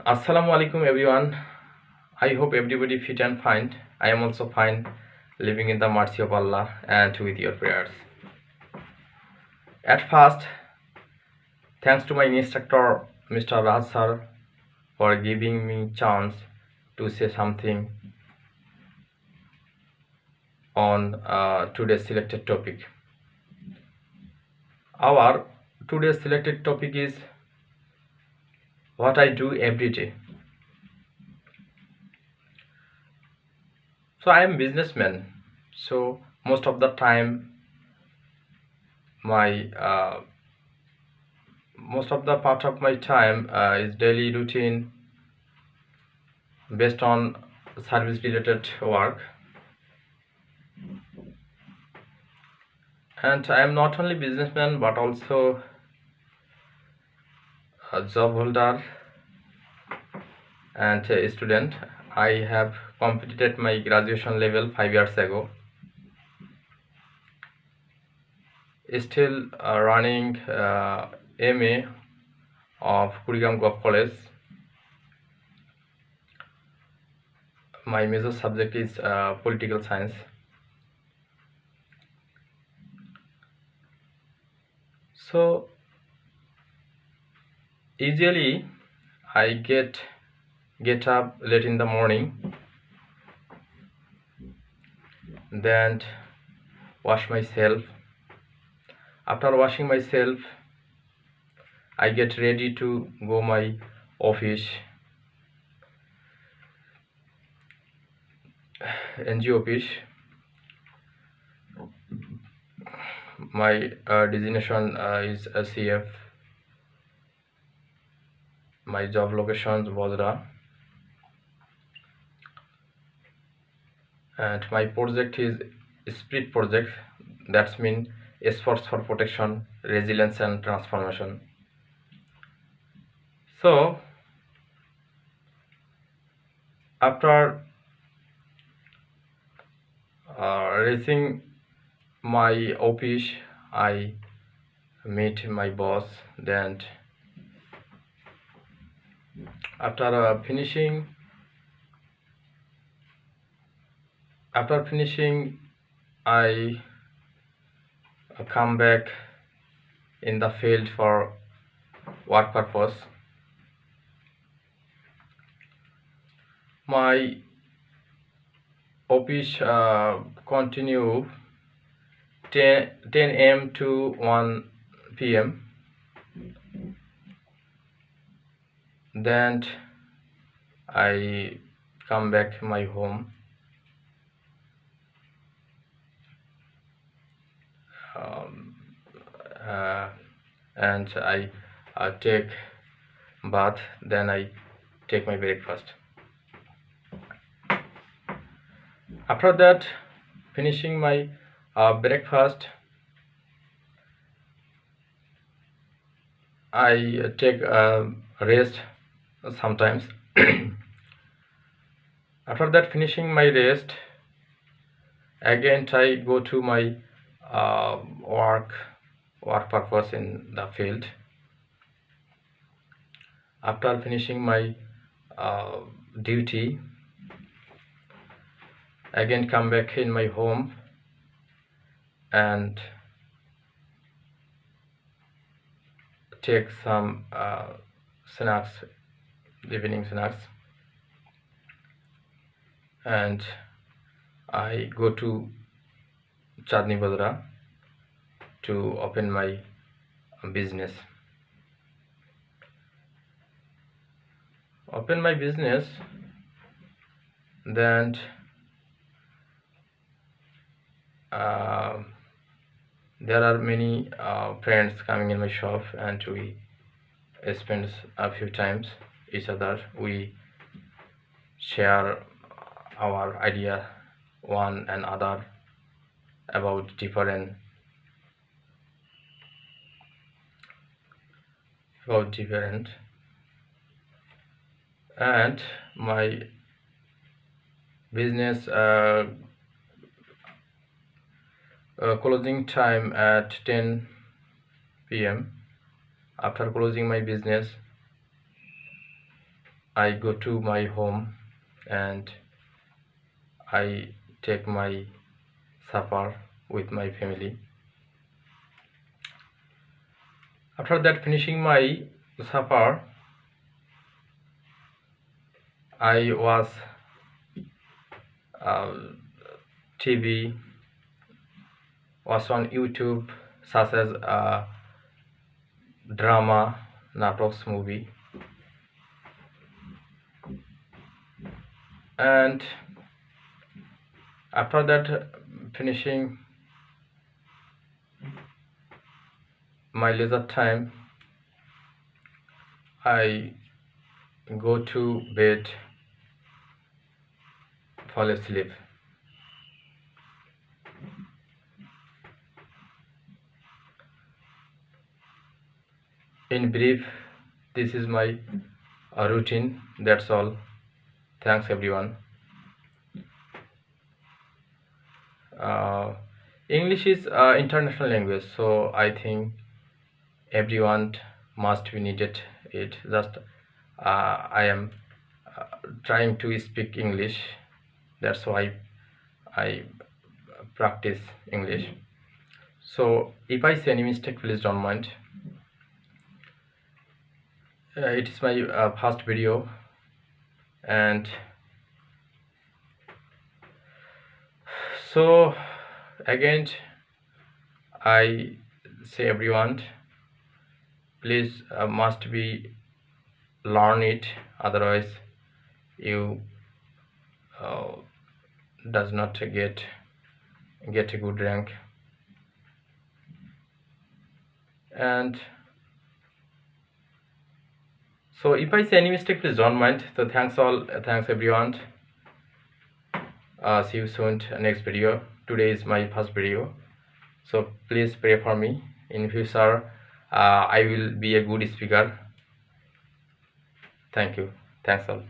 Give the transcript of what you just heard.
Assalamu alaikum everyone. I hope everybody fit and fine. I am also fine, living in the mercy of Allah and with your prayers. At first, thanks to my instructor Mr. Raj sir for giving me chance to say something on today's selected topic. Our today's selected topic is what I do every day. So I am businessman. So most of the time my most of the part of my time is daily routine based on service related work, and I am not only businessman but also a job holder and a student. I have completed my graduation level 5 years ago, still running MA of Kurigram Golf College. My major subject is political science. So usually I get up late in the morning, then wash myself. After washing myself, I get ready to go my office, NGO office. My designation is CF. My job location is Bozra, and my project is SPRIT project. That's mean efforts for protection, resilience, and transformation. So after reaching my office, I meet my boss. Then after finishing, I come back in the field for work purpose. My office continue 10 a.m. to 1 p.m. Then I come back my home. Um, and I take bath. Then I take my breakfast. After that, finishing my breakfast, I take a rest sometimes. After that, finishing my rest, again I go to my work purpose in the field. After finishing my duty, again come back in my home and take some snacks, evening snacks, and I go to Chandni Bazara to open my business. Then there are many friends coming in my shop, and we spend a few times each other. We share our idea one and other about different and my business closing time at 10 p.m. After closing my business, I go to my home and I take my supper with my family. After that, finishing my supper, I watch uh, TV, watch on YouTube, such as drama, natos movie, and after that, finishing my leisure time, I go to bed, fall asleep. In brief, this is my routine. That's all. Thanks everyone. English is international language, so I think everyone must be needed it. Just I am trying to speak English. That's why I practice English. So if I say any mistake, please don't mind. It is my first video, and so again I say everyone, please must be learn it, otherwise you does not get a good rank. And so if I say any mistake, please don't mind. So thanks all, thanks everyone. See you soon next video. Today is my first video, so please pray for me. In future I will be a good speaker. Thank you. Thanks all.